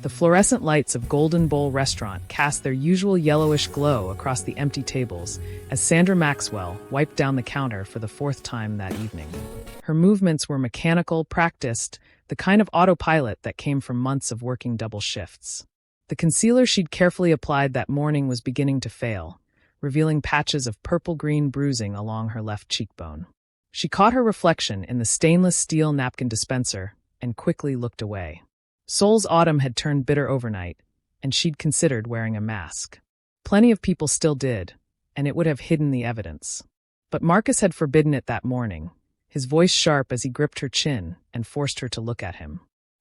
The fluorescent lights of Golden Bowl Restaurant cast their usual yellowish glow across the empty tables as Sandra Maxwell wiped down the counter for the fourth time that evening. Her movements were mechanical, practiced, the kind of autopilot that came from months of working double shifts. The concealer she'd carefully applied that morning was beginning to fail, revealing patches of purple-green bruising along her left cheekbone. She caught her reflection in the stainless steel napkin dispenser and quickly looked away. Seoul's autumn had turned bitter overnight, and she'd considered wearing a mask. Plenty of people still did, and it would have hidden the evidence. But Marcus had forbidden it that morning, his voice sharp as he gripped her chin and forced her to look at him.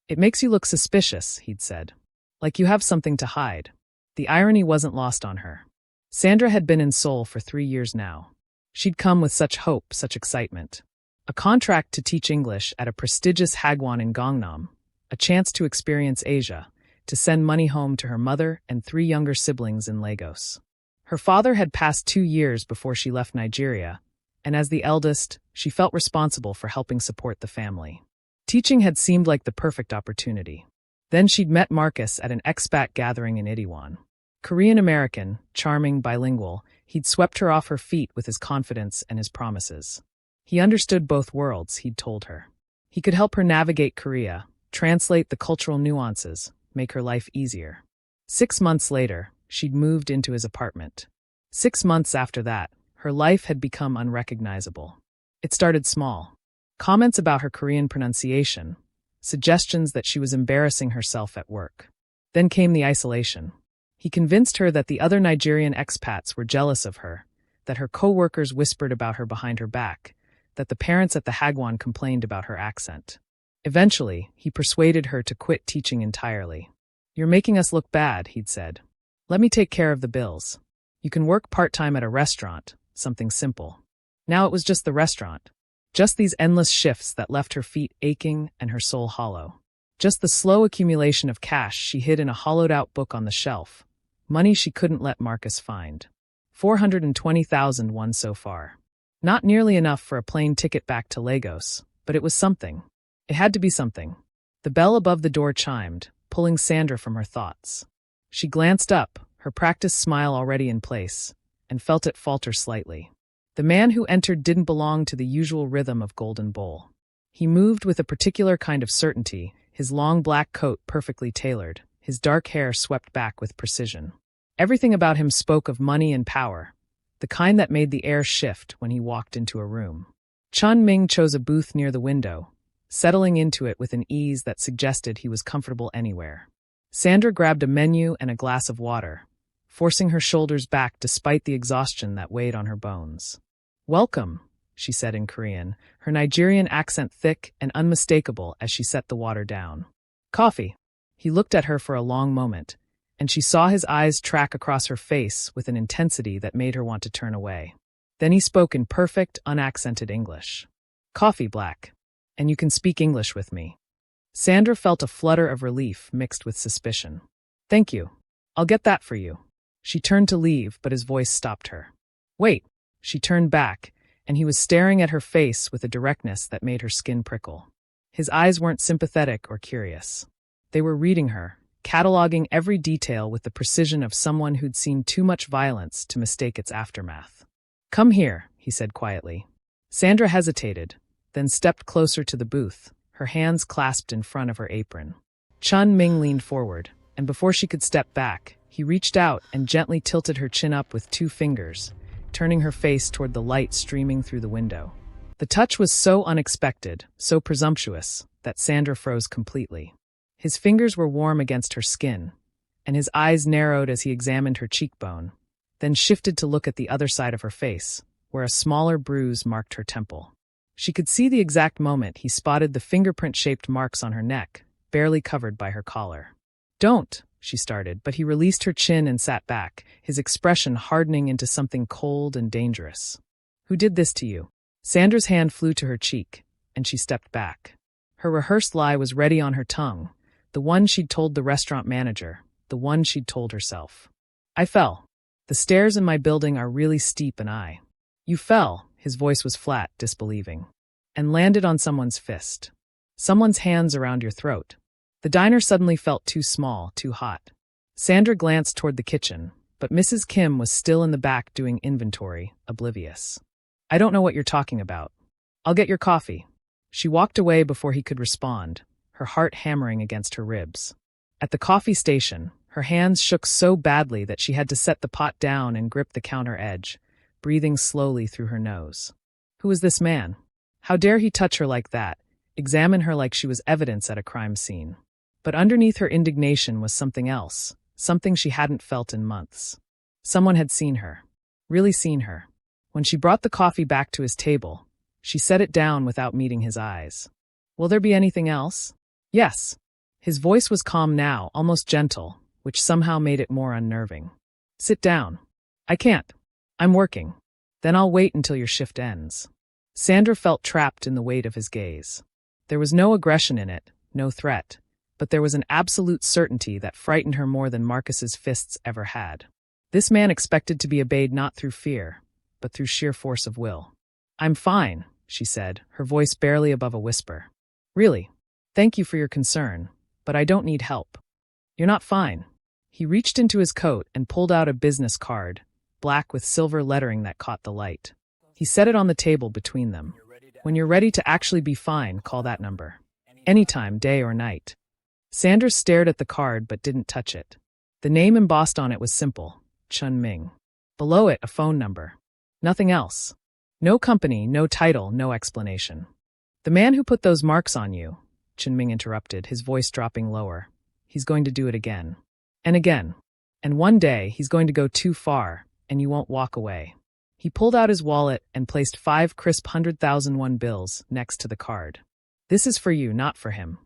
"It makes you look suspicious," he'd said. "Like you have something to hide." The irony wasn't lost on her. Sandra had been in Seoul for 3 years now. She'd come with such hope, such excitement. A contract to teach English at a prestigious hagwon in Gangnam, a chance to experience Asia, to send money home to her mother and 3 younger siblings in Lagos. Her father had passed 2 years before she left Nigeria, and as the eldest, she felt responsible for helping support the family. Teaching had seemed like the perfect opportunity. Then she'd met Marcus at an expat gathering in Itaewon. Korean-American, charming, bilingual, he'd swept her off her feet with his confidence and his promises. He understood both worlds, he'd told her. He could help her navigate Korea, translate the cultural nuances, make her life easier. 6 months later, she'd moved into his apartment. 6 months after that, her life had become unrecognizable. It started small. Comments about her Korean pronunciation, suggestions that she was embarrassing herself at work. Then came the isolation. He convinced her that the other Nigerian expats were jealous of her, that her co-workers whispered about her behind her back, that the parents at the hagwon complained about her accent. Eventually, he persuaded her to quit teaching entirely. "You're making us look bad," he'd said. "Let me take care of the bills. You can work part-time at a restaurant, something simple." Now it was just the restaurant. Just these endless shifts that left her feet aching and her soul hollow. Just the slow accumulation of cash she hid in a hollowed-out book on the shelf. Money she couldn't let Marcus find. 420,000 won so far. Not nearly enough for a plane ticket back to Lagos, but it was something. It had to be something. The bell above the door chimed, pulling Sandra from her thoughts. She glanced up, her practiced smile already in place, and felt it falter slightly. The man who entered didn't belong to the usual rhythm of Golden Bowl. He moved with a particular kind of certainty, his long black coat perfectly tailored, his dark hair swept back with precision. Everything about him spoke of money and power, the kind that made the air shift when he walked into a room. Chen Ming chose a booth near the window, settling into it with an ease that suggested he was comfortable anywhere. Sandra grabbed a menu and a glass of water, forcing her shoulders back despite the exhaustion that weighed on her bones. "Welcome," she said in Korean, her Nigerian accent thick and unmistakable as she set the water down. "Coffee." He looked at her for a long moment, and she saw his eyes track across her face with an intensity that made her want to turn away. Then he spoke in perfect, unaccented English. "Coffee, black. And you can speak English with me." Sandra felt a flutter of relief mixed with suspicion. "Thank you. I'll get that for you." She turned to leave, but his voice stopped her. "Wait." She turned back, and he was staring at her face with a directness that made her skin prickle. His eyes weren't sympathetic or curious. They were reading her, cataloging every detail with the precision of someone who'd seen too much violence to mistake its aftermath. "Come here," he said quietly. Sandra hesitated, then stepped closer to the booth, her hands clasped in front of her apron. Chen Ming leaned forward, and before she could step back, he reached out and gently tilted her chin up with 2 fingers, turning her face toward the light streaming through the window. The touch was so unexpected, so presumptuous, that Sandra froze completely. His fingers were warm against her skin, and his eyes narrowed as he examined her cheekbone, then shifted to look at the other side of her face, where a smaller bruise marked her temple. She could see the exact moment he spotted the fingerprint-shaped marks on her neck, barely covered by her collar. "Don't," she started, but he released her chin and sat back, his expression hardening into something cold and dangerous. "Who did this to you?" Sandra's hand flew to her cheek, and she stepped back. Her rehearsed lie was ready on her tongue, the one she'd told the restaurant manager, the one she'd told herself. "I fell. The stairs in my building are really steep and I." "You fell," his voice was flat, disbelieving, "and landed on someone's fist. Someone's hands around your throat. The diner suddenly felt too small, too hot. Sandra glanced toward the kitchen, but Mrs. Kim was still in the back doing inventory, oblivious. I don't know what you're talking about. I'll get your coffee. She walked away before he could respond, her heart hammering against her ribs. At the coffee station, her hands shook so badly that she had to set the pot down and grip the counter edge, breathing slowly through her nose. Who was this man? How dare he touch her like that, examine her like she was evidence at a crime scene? But underneath her indignation was something else, something she hadn't felt in months. Someone had seen her. Really seen her. When she brought the coffee back to his table, she set it down without meeting his eyes. Will there be anything else? Yes. His voice was calm now, almost gentle, which somehow made it more unnerving. Sit down. I can't. I'm working. Then I'll wait until your shift ends. Sandra felt trapped in the weight of his gaze. There was no aggression in it, no threat, but there was an absolute certainty that frightened her more than Marcus's fists ever had. This man expected to be obeyed not through fear, but through sheer force of will. I'm fine, she said, her voice barely above a whisper. Really? Thank you for your concern, but I don't need help. You're not fine. He reached into his coat and pulled out a business card, black with silver lettering that caught the light. He set it on the table between them. When you're ready to actually be fine, call that number. Anytime, day or night. Sandra stared at the card but didn't touch it. The name embossed on it was simple, Chen Ming. Below it, a phone number. Nothing else. No company, no title, no explanation. The man who put those marks on you, Chen Ming interrupted, his voice dropping lower. He's going to do it again. And again. And one day, he's going to go too far, and you won't walk away. He pulled out his wallet and placed 5 crisp 100,001 bills next to the card. This is for you, not for him.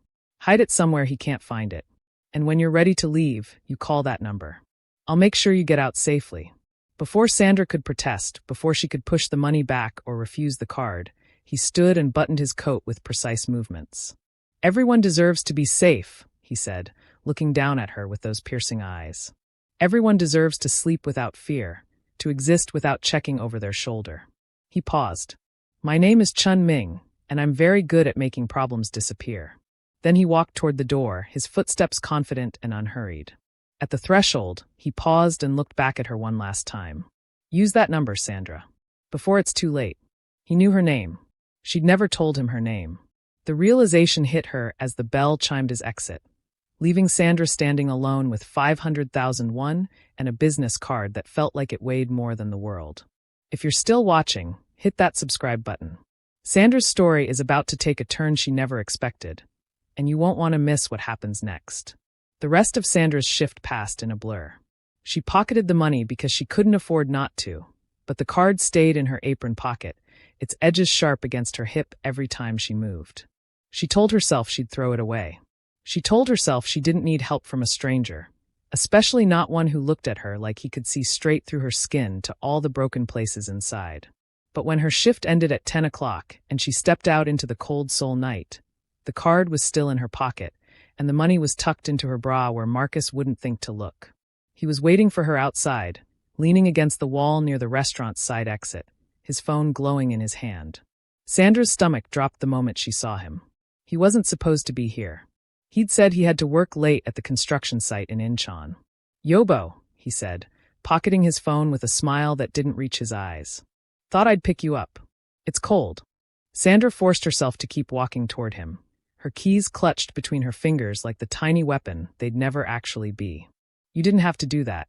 Hide it somewhere he can't find it. And when you're ready to leave, you call that number. I'll make sure you get out safely. Before Sandra could protest, before she could push the money back or refuse the card, he stood and buttoned his coat with precise movements. Everyone deserves to be safe, he said, looking down at her with those piercing eyes. Everyone deserves to sleep without fear, to exist without checking over their shoulder. He paused. My name is Chen Ming, and I'm very good at making problems disappear. Then he walked toward the door, his footsteps confident and unhurried. At the threshold, he paused and looked back at her one last time. Use that number, Sandra. Before it's too late. He knew her name. She'd never told him her name. The realization hit her as the bell chimed his exit, leaving Sandra standing alone with 500,001 and a business card that felt like it weighed more than the world. If you're still watching, hit that subscribe button. Sandra's story is about to take a turn she never expected, and you won't want to miss what happens next. The rest of Sandra's shift passed in a blur. She pocketed the money because she couldn't afford not to, but the card stayed in her apron pocket, its edges sharp against her hip every time she moved. She told herself she'd throw it away. She told herself she didn't need help from a stranger, especially not one who looked at her like he could see straight through her skin to all the broken places inside. But when her shift ended at 10 o'clock and she stepped out into the cold Seoul night, the card was still in her pocket, and the money was tucked into her bra where Marcus wouldn't think to look. He was waiting for her outside, leaning against the wall near the restaurant's side exit, his phone glowing in his hand. Sandra's stomach dropped the moment she saw him. He wasn't supposed to be here. He'd said he had to work late at the construction site in Incheon. Yobo, he said, pocketing his phone with a smile that didn't reach his eyes. Thought I'd pick you up. It's cold. Sandra forced herself to keep walking toward him, her keys clutched between her fingers like the tiny weapon they'd never actually be. You didn't have to do that.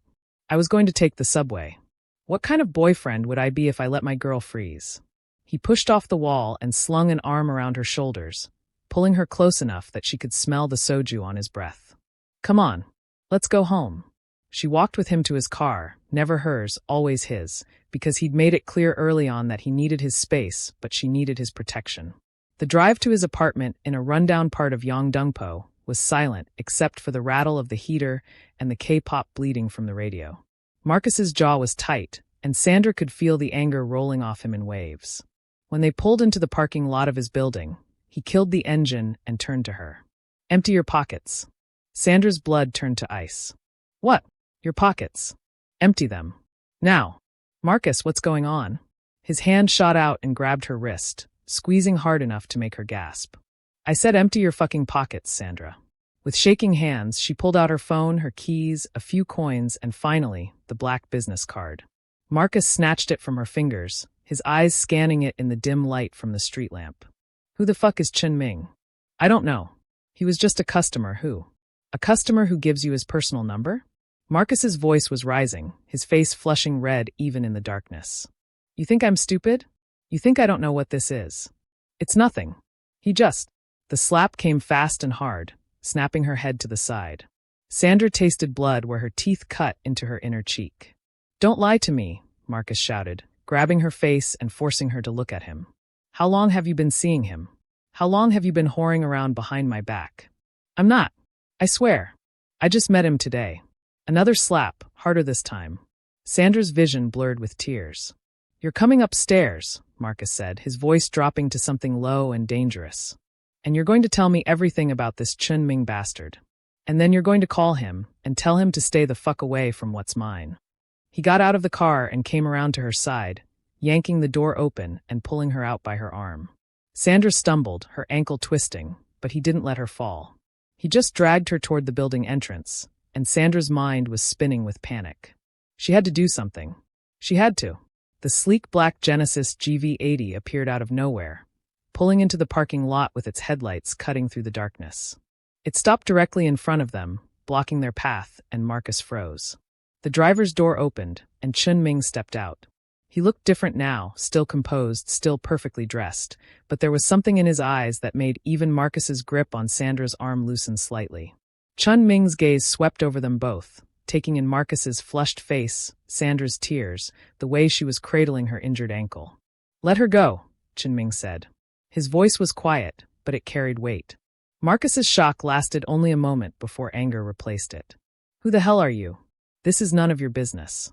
I was going to take the subway. What kind of boyfriend would I be if I let my girl freeze? He pushed off the wall and slung an arm around her shoulders, pulling her close enough that she could smell the soju on his breath. Come on, let's go home. She walked with him to his car, never hers, always his, because he'd made it clear early on that he needed his space, but she needed his protection. The drive to his apartment in a rundown part of Yongdongpo was silent except for the rattle of the heater and the K-pop bleeding from the radio. Marcus's jaw was tight, and Sandra could feel the anger rolling off him in waves. When they pulled into the parking lot of his building, he killed the engine and turned to her. Empty your pockets. Sandra's blood turned to ice. What? Your pockets. Empty them. Now. Marcus, what's going on? His hand shot out and grabbed her wrist, squeezing hard enough to make her gasp. I said empty your fucking pockets, Sandra. With shaking hands, she pulled out her phone, her keys, a few coins, and finally, the black business card. Marcus snatched it from her fingers, his eyes scanning it in the dim light from the street lamp. Who the fuck is Chen Ming? I don't know. He was just a customer who? A customer who gives you his personal number? Marcus's voice was rising, his face flushing red even in the darkness. You think I'm stupid? You think I don't know what this is? It's nothing. The slap came fast and hard, snapping her head to the side. Sandra tasted blood where her teeth cut into her inner cheek. Don't lie to me, Marcus shouted, grabbing her face and forcing her to look at him. How long have you been seeing him? How long have you been whoring around behind my back? I'm not. I swear. I just met him today. Another slap, harder this time. Sandra's vision blurred with tears. You're coming upstairs, Marcus said, his voice dropping to something low and dangerous. And you're going to tell me everything about this Chen Ming bastard. And then you're going to call him and tell him to stay the fuck away from what's mine. He got out of the car and came around to her side, yanking the door open and pulling her out by her arm. Sandra stumbled, her ankle twisting, but he didn't let her fall. He just dragged her toward the building entrance, and Sandra's mind was spinning with panic. She had to do something. She had to. The sleek black Genesis GV80 appeared out of nowhere, pulling into the parking lot with its headlights cutting through the darkness. It stopped directly in front of them, blocking their path, and Marcus froze. The driver's door opened, and Chen Ming stepped out. He looked different now, still composed, still perfectly dressed, but there was something in his eyes that made even Marcus's grip on Sandra's arm loosen slightly. Chen Ming's gaze swept over them both, taking in Marcus's flushed face, Sandra's tears, the way she was cradling her injured ankle. Let her go, Chen Ming said. His voice was quiet, but it carried weight. Marcus's shock lasted only a moment before anger replaced it. Who the hell are you? This is none of your business.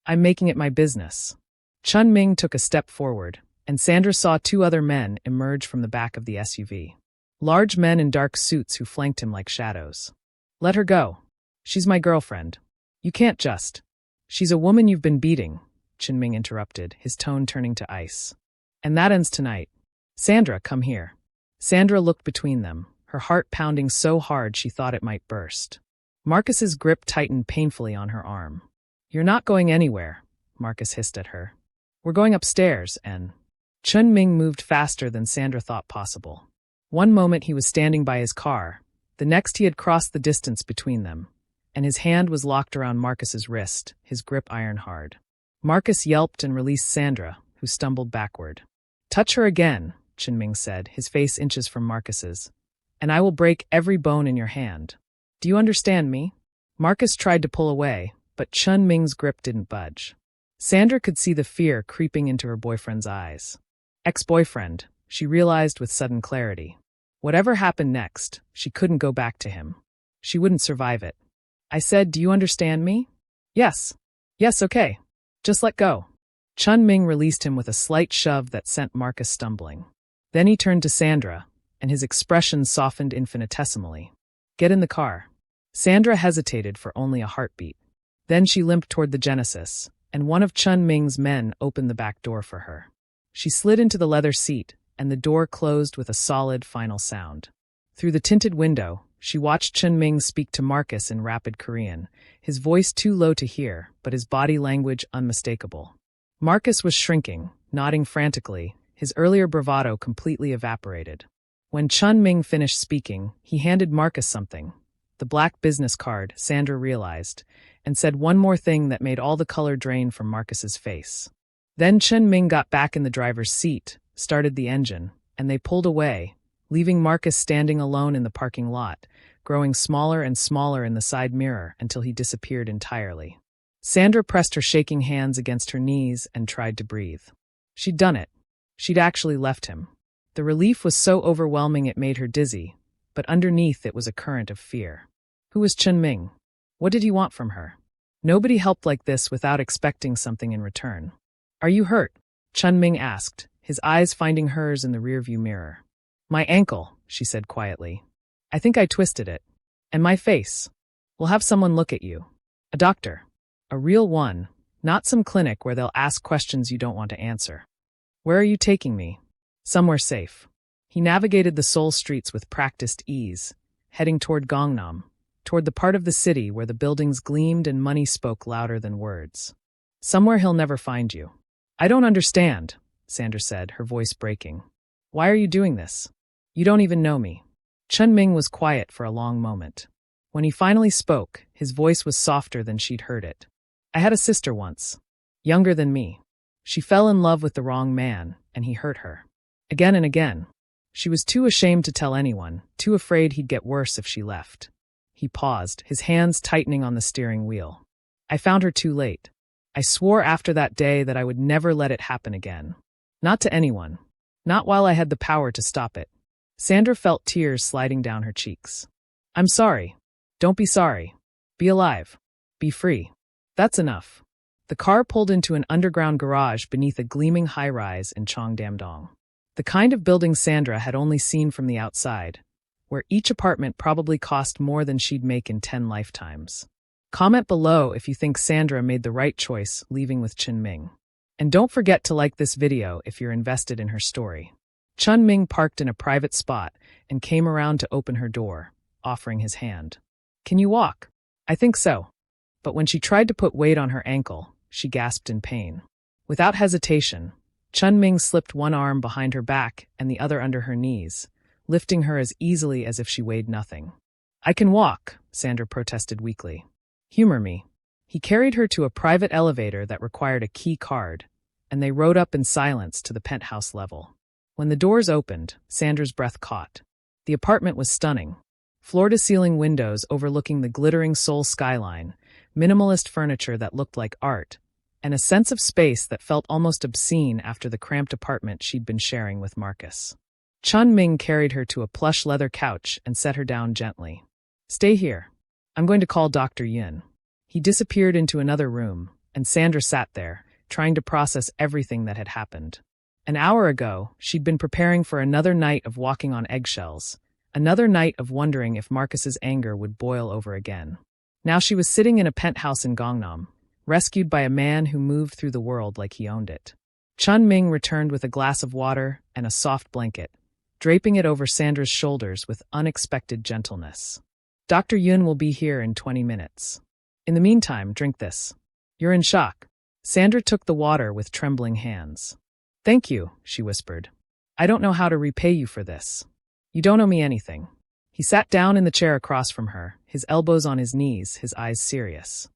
I'm making it my business. Chen Ming took a step forward, and Sandra saw two other men emerge from the back of the SUV. Large men in dark suits who flanked him like shadows. Let her go. She's my girlfriend. You can't just. She's a woman you've been beating, Chen Ming interrupted, his tone turning to ice. And that ends tonight. Sandra, come here. Sandra looked between them, her heart pounding so hard she thought it might burst. Marcus's grip tightened painfully on her arm. You're not going anywhere, Marcus hissed at her. We're going upstairs, and… Chen Ming moved faster than Sandra thought possible. One moment he was standing by his car, the next he had crossed the distance between them, and his hand was locked around Marcus's wrist, his grip iron hard. Marcus yelped and released Sandra, who stumbled backward. Touch her again, Chen Ming said, his face inches from Marcus's, and I will break every bone in your hand. Do you understand me? Marcus tried to pull away, but Chen Ming's grip didn't budge. Sandra could see the fear creeping into her boyfriend's eyes. Ex-boyfriend, she realized with sudden clarity. Whatever happened next, she couldn't go back to him. She wouldn't survive it. I said, do you understand me? Yes. Yes, okay. Just let go. Chen Ming released him with a slight shove that sent Marcus stumbling. Then he turned to Sandra, and his expression softened infinitesimally. Get in the car. Sandra hesitated for only a heartbeat. Then she limped toward the Genesis, and one of Chen Ming's men opened the back door for her. She slid into the leather seat, and the door closed with a solid final sound. Through the tinted window, she watched Chen Ming speak to Marcus in rapid Korean, his voice too low to hear, but his body language unmistakable. Marcus was shrinking, nodding frantically, his earlier bravado completely evaporated. When Chen Ming finished speaking, he handed Marcus something. The black business card, Sandra realized, and said one more thing that made all the color drain from Marcus's face. Then Chen Ming got back in the driver's seat, started the engine, and they pulled away, leaving Marcus standing alone in the parking lot, growing smaller and smaller in the side mirror until he disappeared entirely. Sandra pressed her shaking hands against her knees and tried to breathe. She'd done it. She'd actually left him. The relief was so overwhelming it made her dizzy, but underneath it was a current of fear. Who was Chen Ming? What did he want from her? Nobody helped like this without expecting something in return. Are you hurt? Chen Ming asked, his eyes finding hers in the rearview mirror. My ankle, she said quietly. I think I twisted it. And my face. We'll have someone look at you. A doctor. A real one, not some clinic where they'll ask questions you don't want to answer. Where are you taking me? Somewhere safe. He navigated the Seoul streets with practiced ease, heading toward Gangnam, toward the part of the city where the buildings gleamed and money spoke louder than words. Somewhere he'll never find you. I don't understand, Sandra said, her voice breaking. Why are you doing this? You don't even know me. Chen Ming was quiet for a long moment. When he finally spoke, his voice was softer than she'd heard it. I had a sister once, younger than me. She fell in love with the wrong man, and he hurt her. Again and again. She was too ashamed to tell anyone, too afraid he'd get worse if she left. He paused, his hands tightening on the steering wheel. I found her too late. I swore after that day that I would never let it happen again. Not to anyone. Not while I had the power to stop it. Sandra felt tears sliding down her cheeks. I'm sorry. Don't be sorry. Be alive. Be free. That's enough. The car pulled into an underground garage beneath a gleaming high-rise in Cheongdam-dong. The kind of building Sandra had only seen from the outside, where each apartment probably cost more than she'd make in 10 lifetimes. Comment below if you think Sandra made the right choice leaving with Chen Ming. And don't forget to like this video if you're invested in her story. Chen Ming parked in a private spot and came around to open her door, offering his hand. Can you walk? I think so. But when she tried to put weight on her ankle, she gasped in pain. Without hesitation, Chen Ming slipped one arm behind her back and the other under her knees, lifting her as easily as if she weighed nothing. I can walk, Sandra protested weakly. Humor me. He carried her to a private elevator that required a key card, and they rode up in silence to the penthouse level. When the doors opened, Sandra's breath caught. The apartment was stunning. Floor-to-ceiling windows overlooking the glittering Seoul skyline, minimalist furniture that looked like art, and a sense of space that felt almost obscene after the cramped apartment she'd been sharing with Marcus. Chen Ming carried her to a plush leather couch and set her down gently. Stay here. I'm going to call Dr. Yun. He disappeared into another room, and Sandra sat there, trying to process everything that had happened. An hour ago, she'd been preparing for another night of walking on eggshells, another night of wondering if Marcus's anger would boil over again. Now she was sitting in a penthouse in Gangnam, rescued by a man who moved through the world like he owned it. Chen Ming returned with a glass of water and a soft blanket, draping it over Sandra's shoulders with unexpected gentleness. Dr. Yun will be here in 20 minutes. In the meantime, drink this. You're in shock. Sandra took the water with trembling hands. Thank you, she whispered. I don't know how to repay you for this. You don't owe me anything. He sat down in the chair across from her, his elbows on his knees, his eyes serious.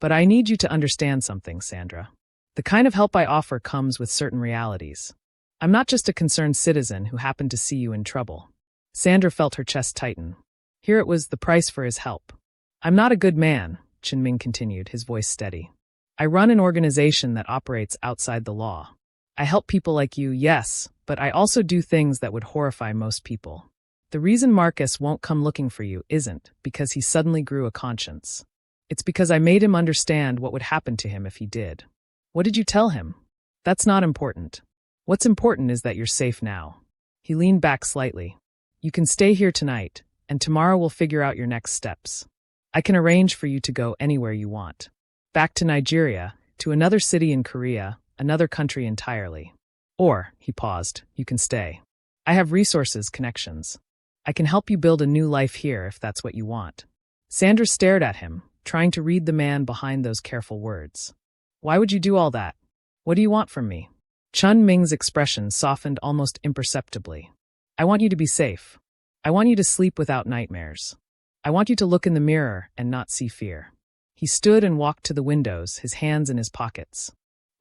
But I need you to understand something, Sandra. The kind of help I offer comes with certain realities. I'm not just a concerned citizen who happened to see you in trouble. Sandra felt her chest tighten. Here it was the price for his help. I'm not a good man, Chen Ming continued, his voice steady. I run an organization that operates outside the law. I help people like you, yes, but I also do things that would horrify most people. The reason Marcus won't come looking for you isn't because he suddenly grew a conscience. It's because I made him understand what would happen to him if he did. What did you tell him? That's not important. What's important is that you're safe now. He leaned back slightly. You can stay here tonight, and tomorrow we'll figure out your next steps. I can arrange for you to go anywhere you want. Back to Nigeria, to another city in Korea, another country entirely. Or, he paused, you can stay. I have resources, connections. I can help you build a new life here if that's what you want. Sandra stared at him, trying to read the man behind those careful words. Why would you do all that? What do you want from me? Chen Ming's expression softened almost imperceptibly. I want you to be safe. I want you to sleep without nightmares. I want you to look in the mirror and not see fear. He stood and walked to the windows, his hands in his pockets.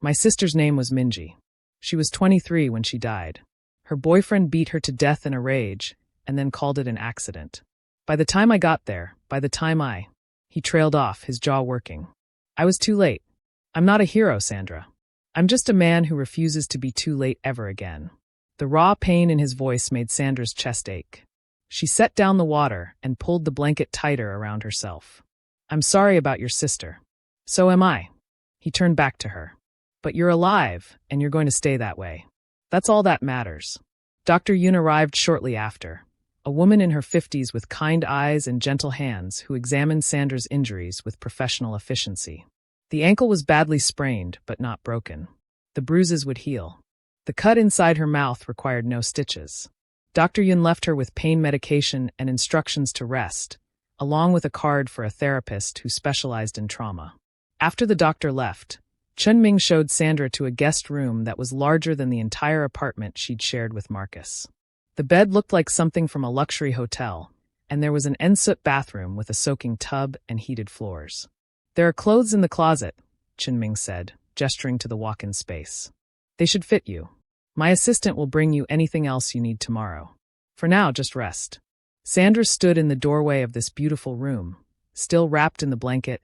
My sister's name was Minji. She was 23 when she died. Her boyfriend beat her to death in a rage, and then called it an accident. By the time I got there, He trailed off, his jaw working. I was too late. I'm not a hero, Sandra. I'm just a man who refuses to be too late ever again. The raw pain in his voice made Sandra's chest ache. She set down the water and pulled the blanket tighter around herself. I'm sorry about your sister. So am I. He turned back to her. But you're alive, and you're going to stay that way. That's all that matters. Dr. Yun arrived shortly after, a woman in her 50s with kind eyes and gentle hands who examined Sandra's injuries with professional efficiency. The ankle was badly sprained, but not broken. The bruises would heal. The cut inside her mouth required no stitches. Dr. Yun left her with pain medication and instructions to rest, along with a card for a therapist who specialized in trauma. After the doctor left, Chen Ming showed Sandra to a guest room that was larger than the entire apartment she'd shared with Marcus. The bed looked like something from a luxury hotel, and there was an ensuite bathroom with a soaking tub and heated floors. "There are clothes in the closet," Chen Ming said, gesturing to the walk-in space. "They should fit you. My assistant will bring you anything else you need tomorrow. For now, just rest." Sandra stood in the doorway of this beautiful room, still wrapped in the blanket,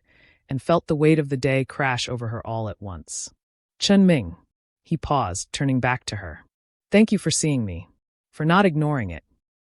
and felt the weight of the day crash over her all at once. "Chen Ming." He paused, turning back to her. "Thank you for seeing me, for not ignoring it."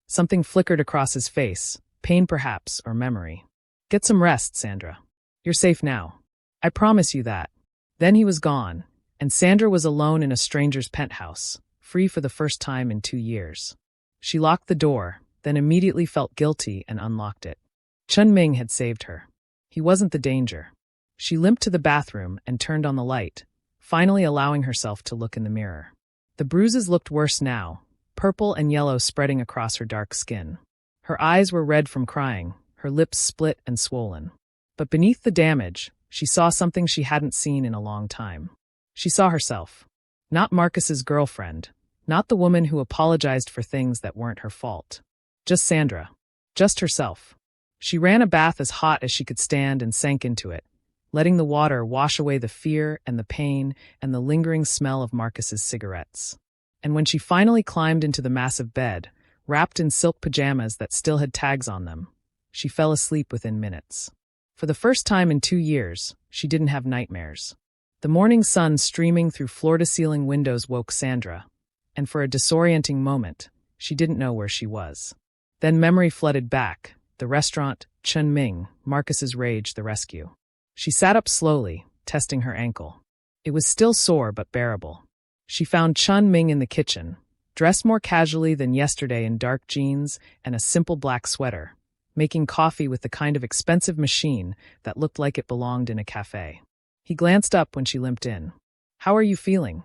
Something flickered across his face, pain perhaps, or memory. "Get some rest, Sandra. You're safe now. I promise you that." Then he was gone, and Sandra was alone in a stranger's penthouse, free for the first time in 2 years. She locked the door, then immediately felt guilty and unlocked it. Chen Ming had saved her. He wasn't the danger. She limped to the bathroom and turned on the light, finally allowing herself to look in the mirror. The bruises looked worse now, purple and yellow spreading across her dark skin. Her eyes were red from crying, her lips split and swollen. But beneath the damage, she saw something she hadn't seen in a long time. She saw herself. Not Marcus's girlfriend, not the woman who apologized for things that weren't her fault. Just Sandra. Just herself. She ran a bath as hot as she could stand and sank into it, letting the water wash away the fear and the pain and the lingering smell of Marcus's cigarettes. And when she finally climbed into the massive bed, wrapped in silk pajamas that still had tags on them, she fell asleep within minutes. For the first time in 2 years, she didn't have nightmares. The morning sun streaming through floor-to-ceiling windows woke Sandra, and for a disorienting moment, she didn't know where she was. Then memory flooded back, the restaurant, Chen Ming, Marcus's rage, the rescue. She sat up slowly, testing her ankle. It was still sore but bearable. She found Chen Ming in the kitchen, dressed more casually than yesterday in dark jeans and a simple black sweater, making coffee with the kind of expensive machine that looked like it belonged in a cafe. He glanced up when she limped in. "How are you feeling?"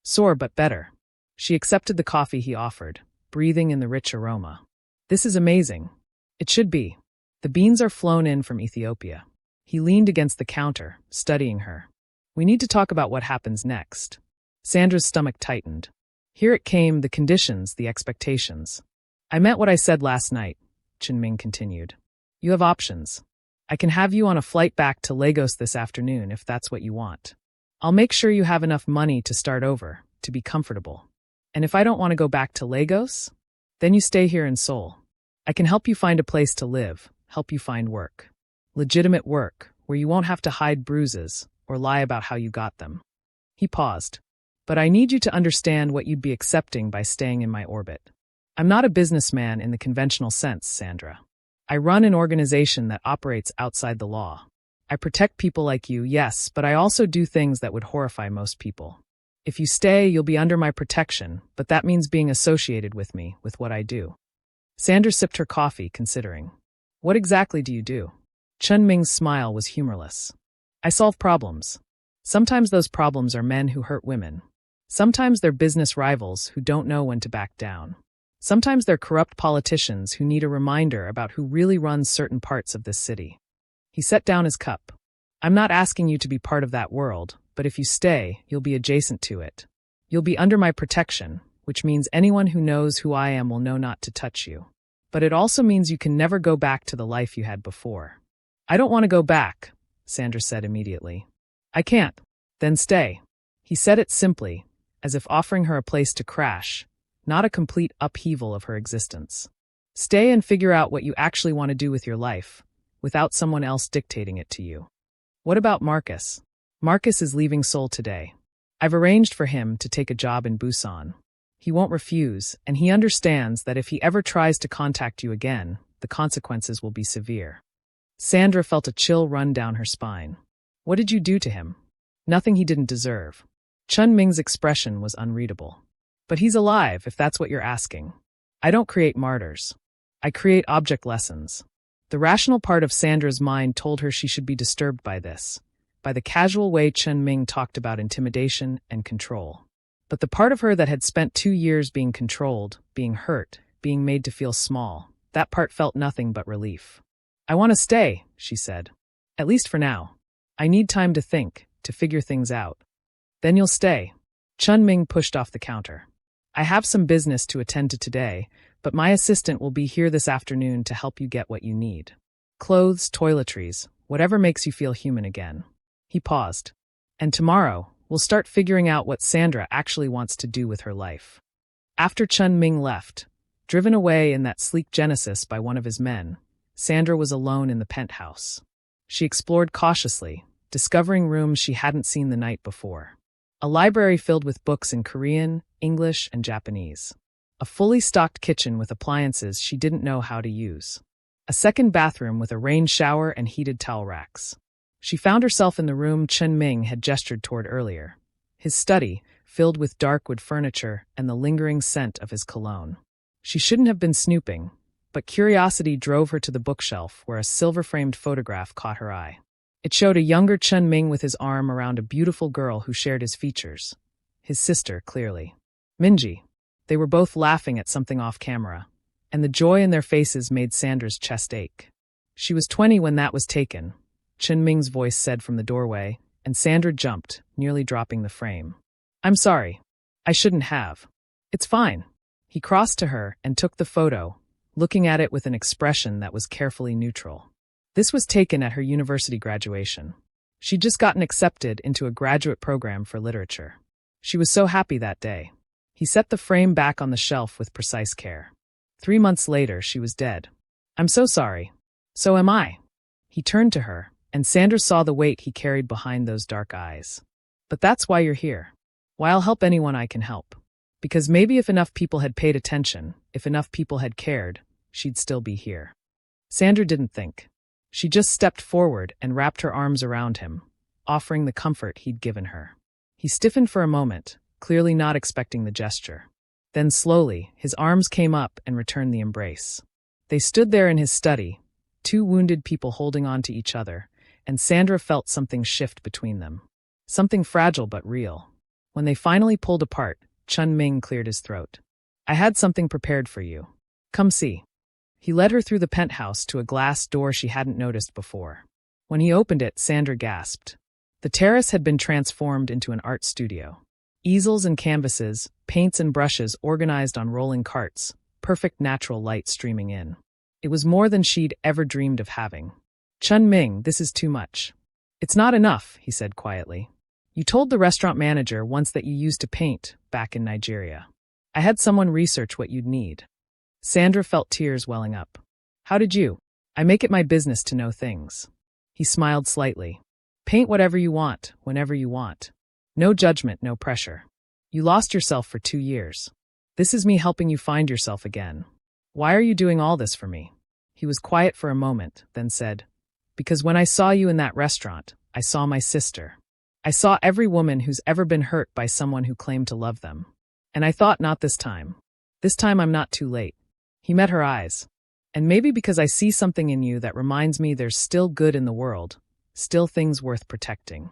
"Sore but better." She accepted the coffee he offered, breathing in the rich aroma. "This is amazing." "It should be. The beans are flown in from Ethiopia." He leaned against the counter, studying her. "We need to talk about what happens next." Sandra's stomach tightened. Here it came, the conditions, the expectations. "I meant what I said last night," Chen Ming continued. "You have options. I can have you on a flight back to Lagos this afternoon if that's what you want. I'll make sure you have enough money to start over, to be comfortable. And if I don't want to go back to Lagos, then you stay here in Seoul. I can help you find a place to live, help you find work. Legitimate work, where you won't have to hide bruises or lie about how you got them." He paused. "But I need you to understand what you'd be accepting by staying in my orbit. I'm not a businessman in the conventional sense, Sandra. I run an organization that operates outside the law. I protect people like you, yes, but I also do things that would horrify most people. If you stay, you'll be under my protection, but that means being associated with me, with what I do." Sandra sipped her coffee, considering. "What exactly do you do?" Chen Ming's smile was humorless. "I solve problems. Sometimes those problems are men who hurt women. Sometimes they're business rivals who don't know when to back down. Sometimes they're corrupt politicians who need a reminder about who really runs certain parts of this city." He set down his cup. "I'm not asking you to be part of that world, but if you stay, you'll be adjacent to it. You'll be under my protection, which means anyone who knows who I am will know not to touch you. But it also means you can never go back to the life you had before." "I don't want to go back," Sandra said immediately. "I can't." "Then stay." He said it simply, as if offering her a place to crash, not a complete upheaval of her existence. "Stay and figure out what you actually want to do with your life, without someone else dictating it to you." "What about Marcus?" "Marcus is leaving Seoul today. I've arranged for him to take a job in Busan. He won't refuse, and he understands that if he ever tries to contact you again, the consequences will be severe." Sandra felt a chill run down her spine. "What did you do to him?" "Nothing he didn't deserve." Chen Ming's expression was unreadable. "But he's alive, if that's what you're asking. I don't create martyrs. I create object lessons." The rational part of Sandra's mind told her she should be disturbed by this, by the casual way Chen Ming talked about intimidation and control. But the part of her that had spent 2 years being controlled, being hurt, being made to feel small. That part felt nothing but relief. "I want to stay," she said. "At least for now. I need time to think, to figure things out." "Then you'll stay." Chen Ming pushed off the counter. "I have some business to attend to today, but my assistant will be here this afternoon to help you get what you need. Clothes, toiletries, whatever makes you feel human again." He paused. "And tomorrow, we'll start figuring out what Sandra actually wants to do with her life." After Chen Ming left, driven away in that sleek Genesis by one of his men, Sandra was alone in the penthouse. She explored cautiously, discovering rooms she hadn't seen the night before. A library filled with books in Korean, English, and Japanese. A fully stocked kitchen with appliances she didn't know how to use. A second bathroom with a rain shower and heated towel racks. She found herself in the room Chen Ming had gestured toward earlier. His study, filled with dark wood furniture and the lingering scent of his cologne. She shouldn't have been snooping, but curiosity drove her to the bookshelf where a silver-framed photograph caught her eye. It showed a younger Chen Ming with his arm around a beautiful girl who shared his features. His sister, clearly. Minji. They were both laughing at something off camera, and the joy in their faces made Sandra's chest ache. "She was 20 when that was taken," Chen Ming's voice said from the doorway, and Sandra jumped, nearly dropping the frame. "I'm sorry. I shouldn't have." "It's fine." He crossed to her and took the photo, looking at it with an expression that was carefully neutral. This was taken at her university graduation. She'd just gotten accepted into a graduate program for literature. She was so happy that day. He set the frame back on the shelf with precise care. 3 months later, she was dead. "I'm so sorry." "So am I." He turned to her, and Sandra saw the weight he carried behind those dark eyes. "But that's why you're here. Why I'll help anyone I can help. Because maybe if enough people had paid attention, if enough people had cared, she'd still be here." Sandra didn't think. She just stepped forward and wrapped her arms around him, offering the comfort he'd given her. He stiffened for a moment, clearly not expecting the gesture. Then slowly, his arms came up and returned the embrace. They stood there in his study, 2 wounded people holding on to each other, and Sandra felt something shift between them. Something fragile but real. When they finally pulled apart, Chen Ming cleared his throat. "I had something prepared for you. Come see." He led her through the penthouse to a glass door she hadn't noticed before. When he opened it, Sandra gasped. The terrace had been transformed into an art studio. Easels and canvases, paints and brushes organized on rolling carts, perfect natural light streaming in. It was more than she'd ever dreamed of having. "Chen Ming, this is too much." "It's not enough," he said quietly. "You told the restaurant manager once that you used to paint back in Nigeria. I had someone research what you'd need." Sandra felt tears welling up. "How did you?" "I make it my business to know things." He smiled slightly. "Paint whatever you want, whenever you want. No judgment, no pressure. You lost yourself for 2 years. This is me helping you find yourself again. Why are you doing all this for me?" He was quiet for a moment, then said, "Because when I saw you in that restaurant, I saw my sister. I saw every woman who's ever been hurt by someone who claimed to love them. And I thought, not this time. This time I'm not too late." He met her eyes. "And maybe because I see something in you that reminds me there's still good in the world, still things worth protecting."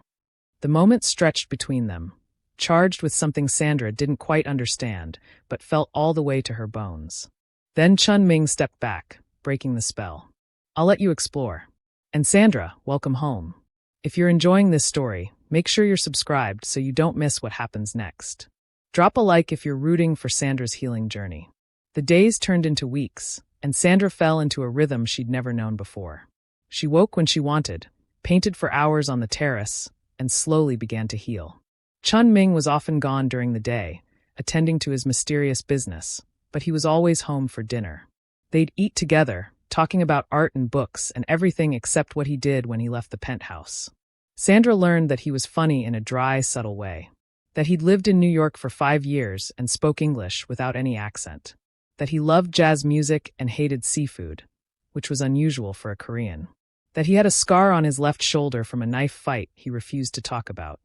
The moment stretched between them, charged with something Sandra didn't quite understand, but felt all the way to her bones. Then Chen Ming stepped back, breaking the spell. "I'll let you explore. And Sandra, welcome home. If you're enjoying this story, make sure you're subscribed so you don't miss what happens next. Drop a like if you're rooting for Sandra's healing journey." The days turned into weeks, and Sandra fell into a rhythm she'd never known before. She woke when she wanted, painted for hours on the terrace, and slowly began to heal. Chen Ming was often gone during the day, attending to his mysterious business, but he was always home for dinner. They'd eat together, talking about art and books and everything except what he did when he left the penthouse. Sandra learned that he was funny in a dry, subtle way. That he'd lived in New York for 5 years and spoke English without any accent. That he loved jazz music and hated seafood, which was unusual for a Korean. That he had a scar on his left shoulder from a knife fight he refused to talk about.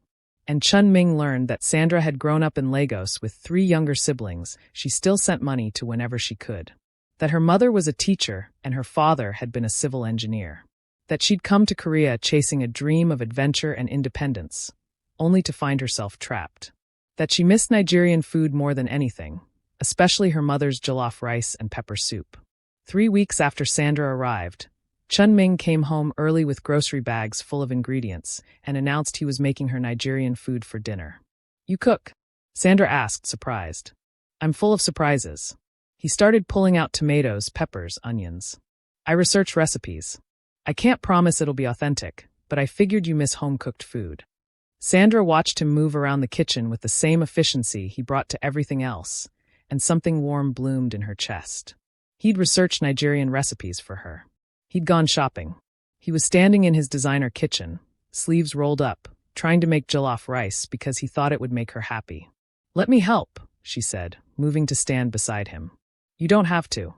And Chen Ming learned that Sandra had grown up in Lagos with 3 younger siblings she still sent money to whenever she could. That her mother was a teacher and her father had been a civil engineer. That she'd come to Korea chasing a dream of adventure and independence, only to find herself trapped. That she missed Nigerian food more than anything, especially her mother's jollof rice and pepper soup. 3 weeks after Sandra arrived, Chen Ming came home early with grocery bags full of ingredients and announced he was making her Nigerian food for dinner. "You cook?" Sandra asked, surprised. "I'm full of surprises." He started pulling out tomatoes, peppers, onions. "I research recipes. I can't promise it'll be authentic, but I figured you miss home-cooked food." Sandra watched him move around the kitchen with the same efficiency he brought to everything else, and something warm bloomed in her chest. He'd researched Nigerian recipes for her. He'd gone shopping. He was standing in his designer kitchen, sleeves rolled up, trying to make jollof rice because he thought it would make her happy. "Let me help," she said, moving to stand beside him. "You don't have to."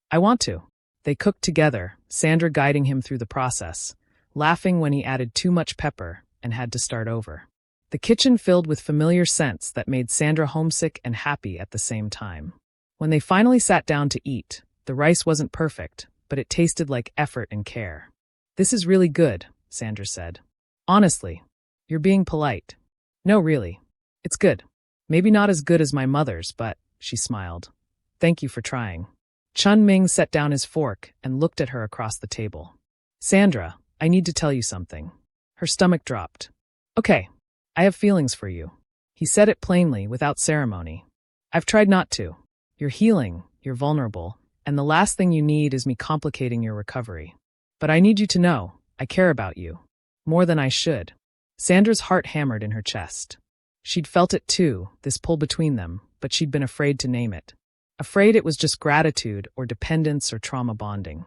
"I want to." They cooked together, Sandra guiding him through the process, laughing when he added too much pepper and had to start over. The kitchen filled with familiar scents that made Sandra homesick and happy at the same time. When they finally sat down to eat, the rice wasn't perfect, but it tasted like effort and care. "This is really good," Sandra said. "Honestly." "You're being polite." "No, really. It's good. Maybe not as good as my mother's, but," she smiled. "Thank you for trying." Chen Ming set down his fork and looked at her across the table. "Sandra, I need to tell you something." Her stomach dropped. "Okay, I have feelings for you." He said it plainly, without ceremony. "I've tried not to. You're healing, you're vulnerable, and the last thing you need is me complicating your recovery. But I need you to know, I care about you. More than I should." Sandra's heart hammered in her chest. She'd felt it too, this pull between them, but she'd been afraid to name it. Afraid it was just gratitude or dependence or trauma bonding.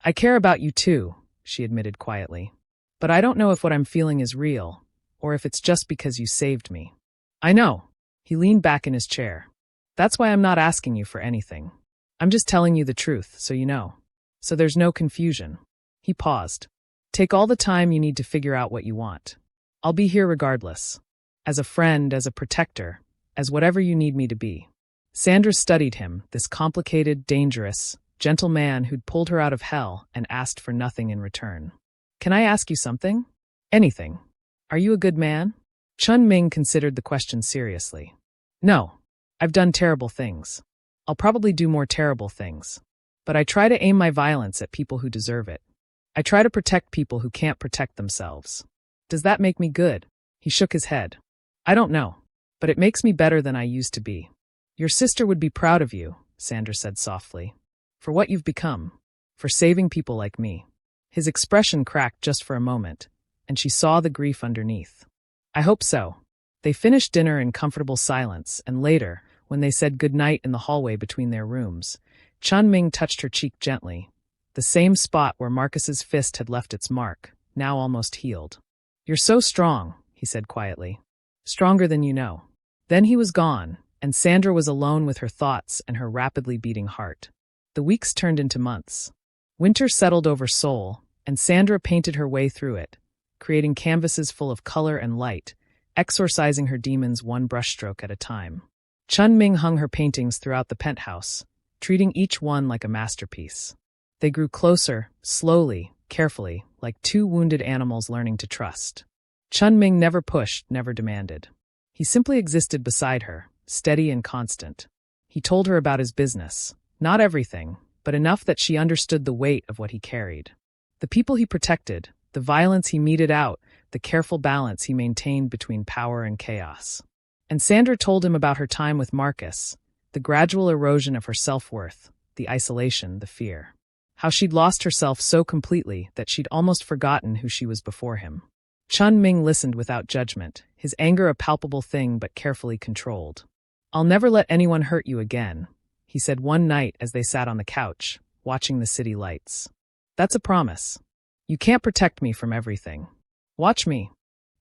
"I care about you too," she admitted quietly. "But I don't know if what I'm feeling is real, or if it's just because you saved me." "I know." He leaned back in his chair. "That's why I'm not asking you for anything. I'm just telling you the truth, so you know. So there's no confusion." He paused. "Take all the time you need to figure out what you want. I'll be here regardless. As a friend, as a protector, as whatever you need me to be." Sandra studied him, this complicated, dangerous, gentle man who'd pulled her out of hell and asked for nothing in return. "Can I ask you something?" "Anything. Are you a good man?" Chen Ming considered the question seriously. "No. I've done terrible things. I'll probably do more terrible things. But I try to aim my violence at people who deserve it. I try to protect people who can't protect themselves. Does that make me good?" He shook his head. "I don't know. But it makes me better than I used to be." "Your sister would be proud of you," Sandra said softly. "For what you've become. For saving people like me." His expression cracked just for a moment, and she saw the grief underneath. "I hope so." They finished dinner in comfortable silence, and later, when they said goodnight in the hallway between their rooms, Chen Ming touched her cheek gently, the same spot where Marcus's fist had left its mark, now almost healed. "You're so strong," he said quietly. "Stronger than you know." Then he was gone, and Sandra was alone with her thoughts and her rapidly beating heart. The weeks turned into months. Winter settled over Seoul, and Sandra painted her way through it, creating canvases full of color and light, exorcising her demons one brushstroke at a time. Chen Ming hung her paintings throughout the penthouse, treating each one like a masterpiece. They grew closer, slowly, carefully, like two wounded animals learning to trust. Chen Ming never pushed, never demanded. He simply existed beside her, steady and constant. He told her about his business, not everything, but enough that she understood the weight of what he carried. The people he protected, the violence he meted out, the careful balance he maintained between power and chaos. And Sandra told him about her time with Marcus, the gradual erosion of her self-worth, the isolation, the fear. How she'd lost herself so completely that she'd almost forgotten who she was before him. Chen Ming listened without judgment, his anger a palpable thing but carefully controlled. "I'll never let anyone hurt you again," he said one night as they sat on the couch, watching the city lights. "That's a promise. You can't protect me from everything. Watch me."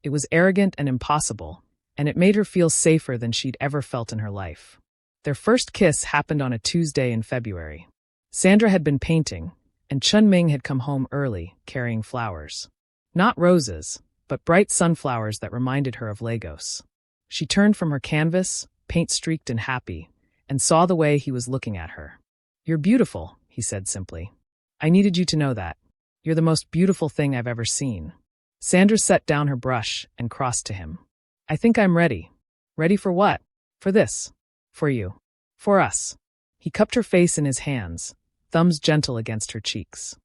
It was arrogant and impossible, and it made her feel safer than she'd ever felt in her life. Their first kiss happened on a Tuesday in February. Sandra had been painting, and Chen Ming had come home early, carrying flowers. Not roses, but bright sunflowers that reminded her of Lagos. She turned from her canvas, paint-streaked and happy, and saw the way he was looking at her. "You're beautiful," he said simply. "I needed you to know that. You're the most beautiful thing I've ever seen." Sandra set down her brush and crossed to him. "I think I'm ready." "Ready for what?" "For this. For you. For us. He cupped her face in his hands, thumbs gentle against her cheeks.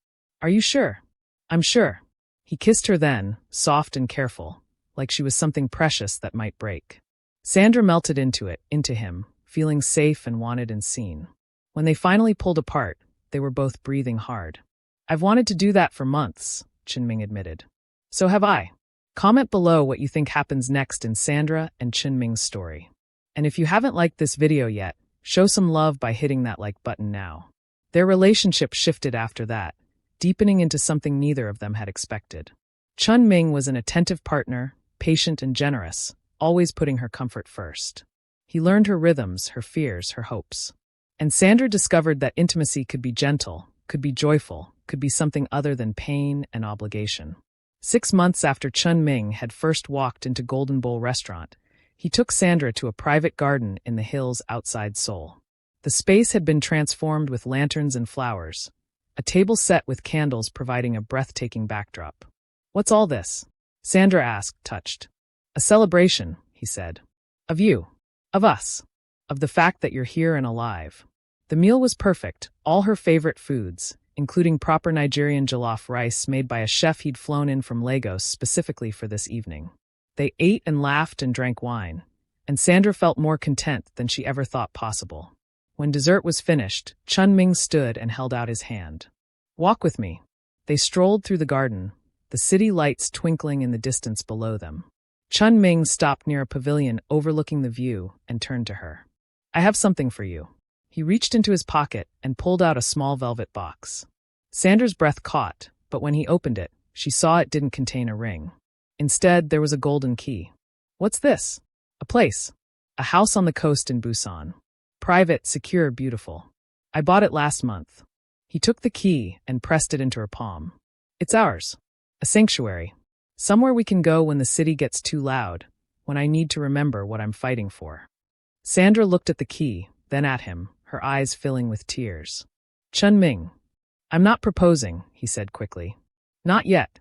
Are you sure? I'm sure. He kissed her then, soft and careful, like she was something precious that might break. Sandra melted into him, feeling safe and wanted and seen. When they finally pulled apart, they were both breathing hard. I've wanted to do that for months, Chen Ming admitted. So have I. Comment below what you think happens next in Sandra and Chen Ming's story. And if you haven't liked this video yet, show some love by hitting that like button now. Their relationship shifted after that, deepening into something neither of them had expected. Chen Ming was an attentive partner, patient and generous, always putting her comfort first. He learned her rhythms, her fears, her hopes. And Sandra discovered that intimacy could be gentle, could be joyful, could be something other than pain and obligation. 6 months after Chen Ming had first walked into Golden Bowl restaurant, he took Sandra to a private garden in the hills outside Seoul. The space had been transformed with lanterns and flowers, a table set with candles providing a breathtaking backdrop. What's all this? Sandra asked, touched. A celebration, he said. Of you. Of us. Of the fact that you're here and alive. The meal was perfect, all her favorite foods, including proper Nigerian jollof rice made by a chef he'd flown in from Lagos specifically for this evening. They ate and laughed and drank wine, and Sandra felt more content than she ever thought possible. When dessert was finished, Chen Ming stood and held out his hand. Walk with me. They strolled through the garden, the city lights twinkling in the distance below them. Chen Ming stopped near a pavilion overlooking the view and turned to her. I have something for you. He reached into his pocket and pulled out a small velvet box. Sandra's breath caught, but when he opened it, she saw it didn't contain a ring. Instead, there was a golden key. What's this? A place. A house on the coast in Busan. Private, secure, beautiful. I bought it last month. He took the key and pressed it into her palm. It's ours. A sanctuary. Somewhere we can go when the city gets too loud, when I need to remember what I'm fighting for. Sandra looked at the key, then at him, her eyes filling with tears. Chen Ming. I'm not proposing, he said quickly. Not yet.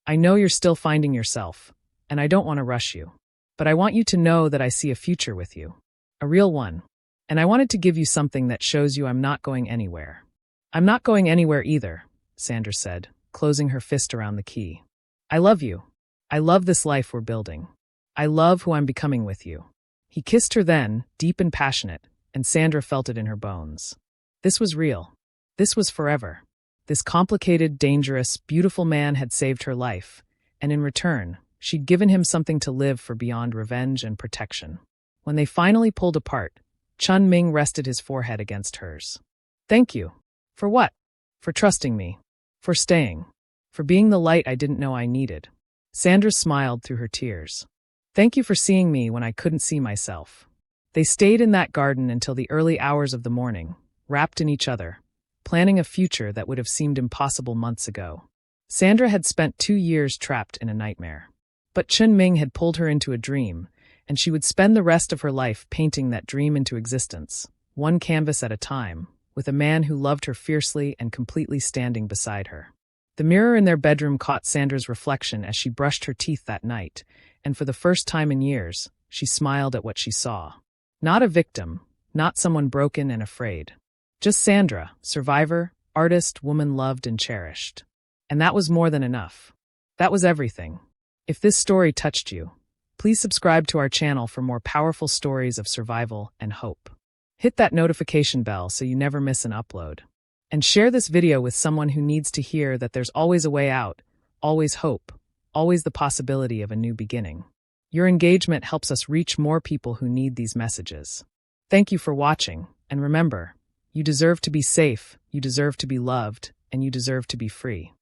I know you're still finding yourself, and I don't want to rush you. But I want you to know that I see a future with you. A real one. And I wanted to give you something that shows you I'm not going anywhere. I'm not going anywhere either, Sandra said, closing her fist around the key. I love you. I love this life we're building. I love who I'm becoming with you. He kissed her then, deep and passionate, and Sandra felt it in her bones. This was real. This was forever. This complicated, dangerous, beautiful man had saved her life, and in return, she'd given him something to live for beyond revenge and protection. When they finally pulled apart, Chen Ming rested his forehead against hers. Thank you. For what? For trusting me. For staying. For being the light I didn't know I needed. Sandra smiled through her tears. Thank you for seeing me when I couldn't see myself. They stayed in that garden until the early hours of the morning, wrapped in each other, planning a future that would have seemed impossible months ago. Sandra had spent 2 years trapped in a nightmare. But Chen Ming had pulled her into a dream, and she would spend the rest of her life painting that dream into existence, one canvas at a time, with a man who loved her fiercely and completely standing beside her. The mirror in their bedroom caught Sandra's reflection as she brushed her teeth that night, and for the first time in years, she smiled at what she saw. Not a victim, not someone broken and afraid. Just Sandra, survivor, artist, woman loved and cherished. And that was more than enough. That was everything. If this story touched you, please subscribe to our channel for more powerful stories of survival and hope. Hit that notification bell so you never miss an upload. And share this video with someone who needs to hear that there's always a way out, always hope, always the possibility of a new beginning. Your engagement helps us reach more people who need these messages. Thank you for watching, and remember, you deserve to be safe, you deserve to be loved, and you deserve to be free.